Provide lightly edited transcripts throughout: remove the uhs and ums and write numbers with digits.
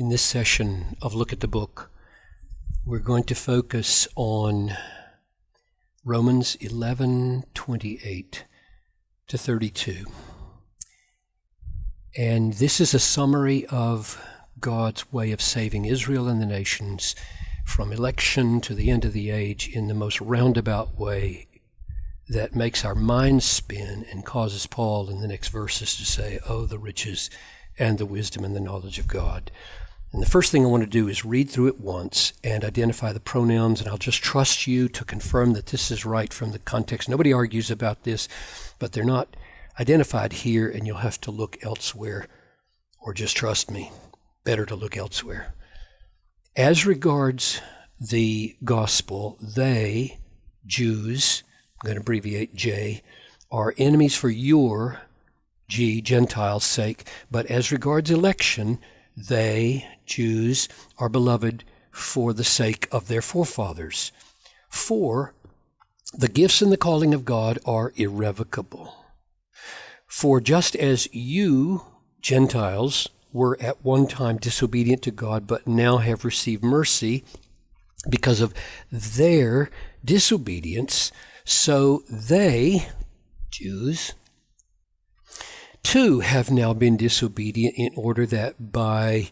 In this session of Look at the Book, we're going to focus on Romans 11:28 to 32. And this is a summary of God's way of saving Israel and the nations from election to the end of the age in the most roundabout way that makes our minds spin and causes Paul in the next verses to say, "Oh, the riches and the wisdom and the knowledge of God." And the first thing I want to do is read through it once and identify the pronouns, and I'll just trust you to confirm that this is right from the context. Nobody argues about this, but they're not identified here, and you'll have to look elsewhere, or just trust me. Better to look elsewhere. As regards the gospel, they, Jews, I'm going to abbreviate J, are enemies for your, G, Gentiles' sake, but as regards election, they, Jews, are beloved for the sake of their forefathers. For the gifts and the calling of God are irrevocable. For just as you, Gentiles, were at one time disobedient to God, but now have received mercy because of their disobedience, so they, Jews, too have now been disobedient, in order that by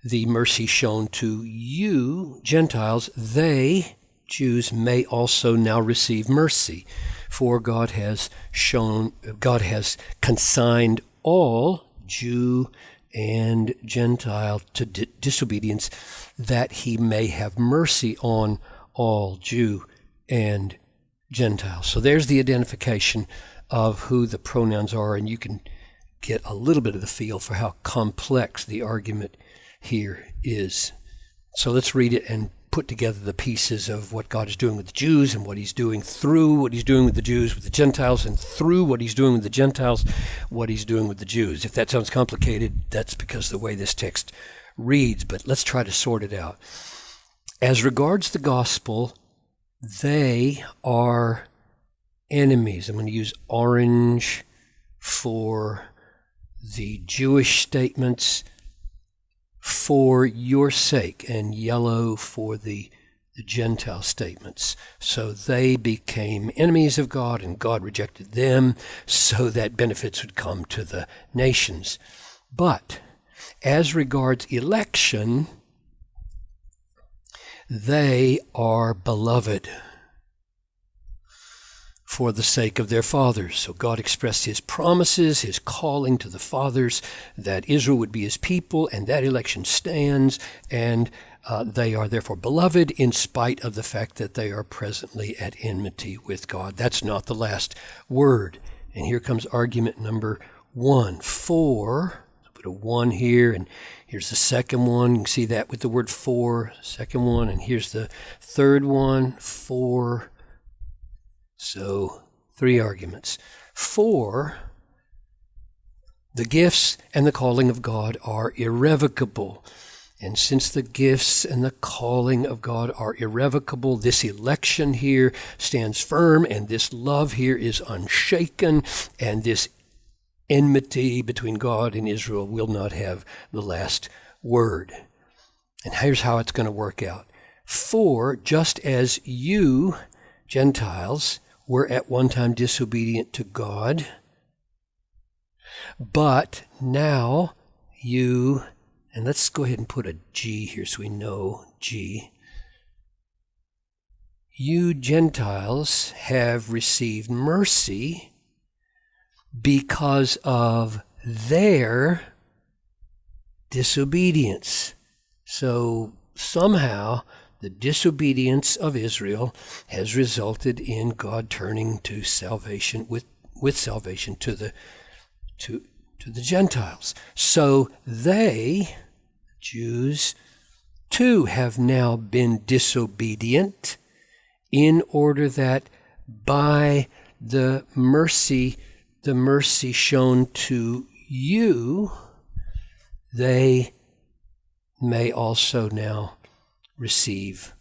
the mercy shown to you, Gentiles, they, Jews, may also now receive mercy. For God has consigned all, Jew and Gentile, to disobedience, that he may have mercy on all, Jew and Gentile. So there's the identification of who the pronouns are, and you can get a little bit of the feel for how complex the argument here is. So let's read it and put together the pieces of what God is doing with the Jews and what he's doing through what he's doing with the Jews, with the Gentiles, and through what he's doing with the Gentiles, what he's doing with the Jews. If that sounds complicated, that's because of the way this text reads, but let's try to sort it out. As regards the gospel, they are enemies. I'm going to use orange for the Jewish statements, for your sake, and yellow for the Gentile statements. So they became enemies of God, and God rejected them so that benefits would come to the nations. But as regards election, they are beloved for the sake of their fathers. So God expressed his promises, his calling to the fathers, that Israel would be his people, and that election stands, and they are therefore beloved in spite of the fact that they are presently at enmity with God. That's not the last word. And here comes argument number one. For, put a one here, and here's the second one. You can see that with the word for, second one, and here's the third one, for. So, three arguments. For the gifts and the calling of God are irrevocable. And since the gifts and the calling of God are irrevocable, this election here stands firm, and this love here is unshaken, and this enmity between God and Israel will not have the last word. And here's how it's going to work out. For just as you, Gentiles, were at one time disobedient to God, but now you, and let's go ahead and put a G here so we know G. You Gentiles have received mercy because of their disobedience. So somehow the disobedience of Israel has resulted in God turning to salvation with salvation to the Gentiles. So they, Jews, too have now been disobedient, in order that by the mercy shown to you, they may also now receive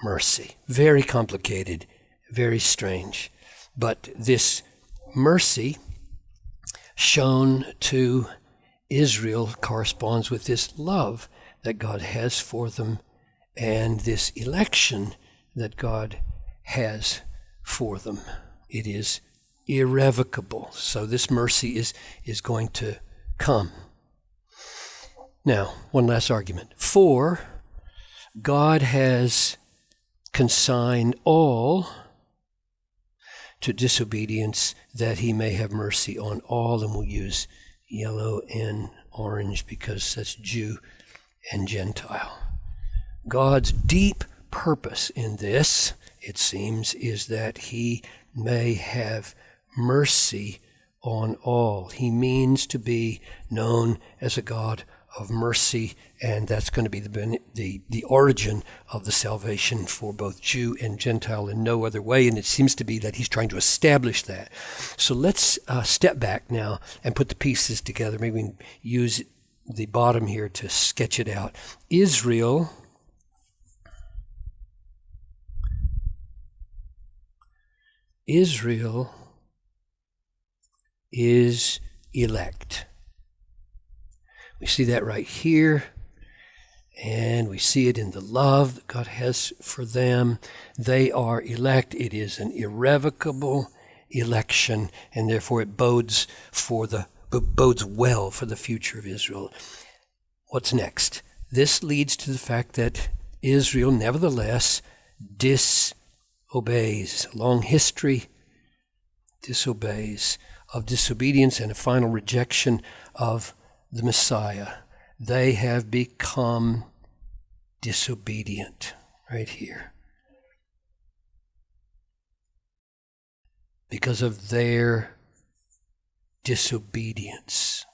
mercy. Very complicated, very strange. But this mercy shown to Israel corresponds with this love that God has for them and this election that God has for them. It is irrevocable. So this mercy is going to come. Now, one last argument. For God has consigned all to disobedience that he may have mercy on all, and we'll use yellow and orange because that's Jew and Gentile. God's deep purpose in this, it seems, is that he may have mercy on all. He means to be known as a God of mercy, and that's going to be the origin of the salvation for both Jew and Gentile in no other way, and it seems to be that he's trying to establish that. So let's step back now and put the pieces together. Maybe we can use the bottom here to sketch it out. Israel is elect. We see that right here, and we see it in the love that God has for them. They are elect. It is an irrevocable election, and therefore it bodes well for the future of Israel. What's next? This leads to the fact that Israel, nevertheless, disobeys. A long history, disobeys, of disobedience and a final rejection of the Messiah. They have become disobedient right here because of their disobedience.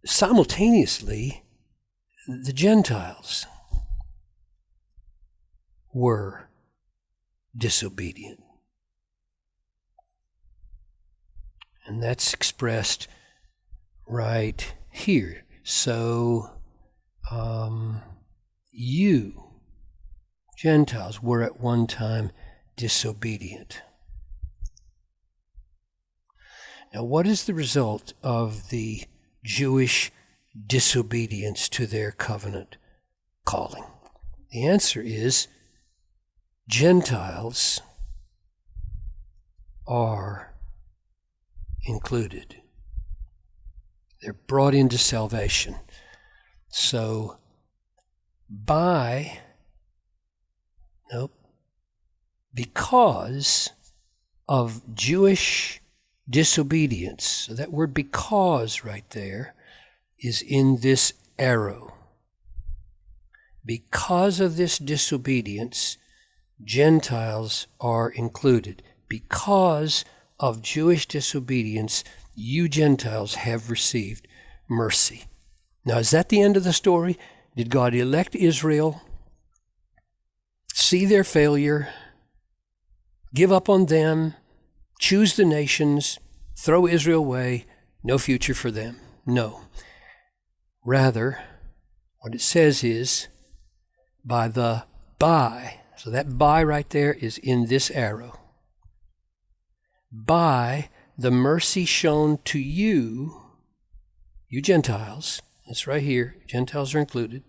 Simultaneously, the Gentiles were disobedient. And that's expressed right here. So, you, Gentiles, were at one time disobedient. Now, what is the result of the Jewish disobedience to their covenant calling? The answer is Gentiles are included. They're brought into salvation. So, because of Jewish disobedience, so that word because right there is in this arrow. Because of this disobedience, Gentiles are included. Because of Jewish disobedience, you Gentiles have received mercy. Now, is that the end of the story? Did God elect Israel, see their failure, give up on them, choose the nations, throw Israel away, no future for them? No. Rather, what it says is, so that by right there is in this arrow. By the mercy shown to you Gentiles, that's right here, Gentiles are included,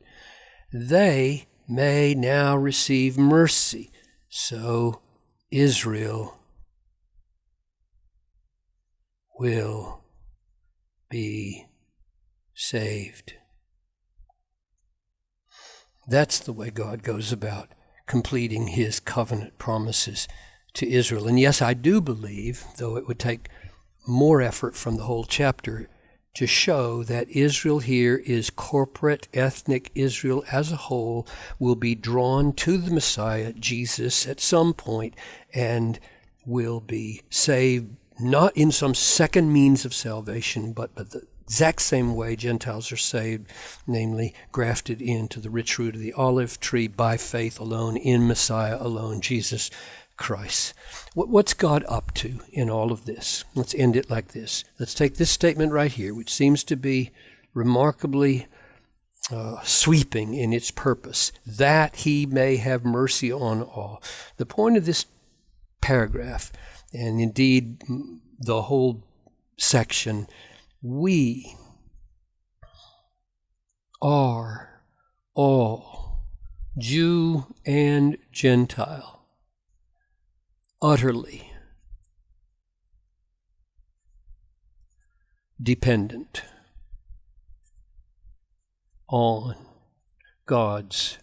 they may now receive mercy. So Israel will be saved. That's the way God goes about completing his covenant promises to Israel. And yes, I do believe, though it would take more effort from the whole chapter to show that Israel here is corporate, ethnic Israel as a whole will be drawn to the Messiah, Jesus, at some point and will be saved, not in some second means of salvation, but the exact same way Gentiles are saved, namely grafted into the rich root of the olive tree by faith alone, in Messiah alone, Jesus Christ. What's God up to in all of this? Let's end it like this. Let's take this statement right here, which seems to be remarkably sweeping in its purpose, that he may have mercy on all. The point of this paragraph, and indeed the whole section, we are all, Jew and Gentile, utterly dependent on God's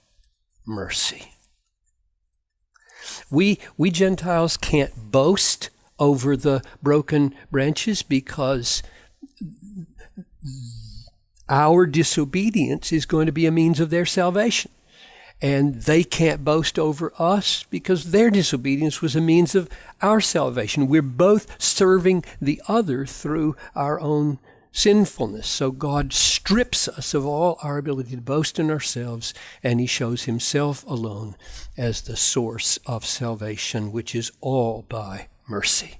mercy. We Gentiles can't boast over the broken branches because our disobedience is going to be a means of their salvation. And they can't boast over us because their disobedience was a means of our salvation. We're both serving the other through our own sinfulness. So God strips us of all our ability to boast in ourselves, and he shows himself alone as the source of salvation, which is all by mercy.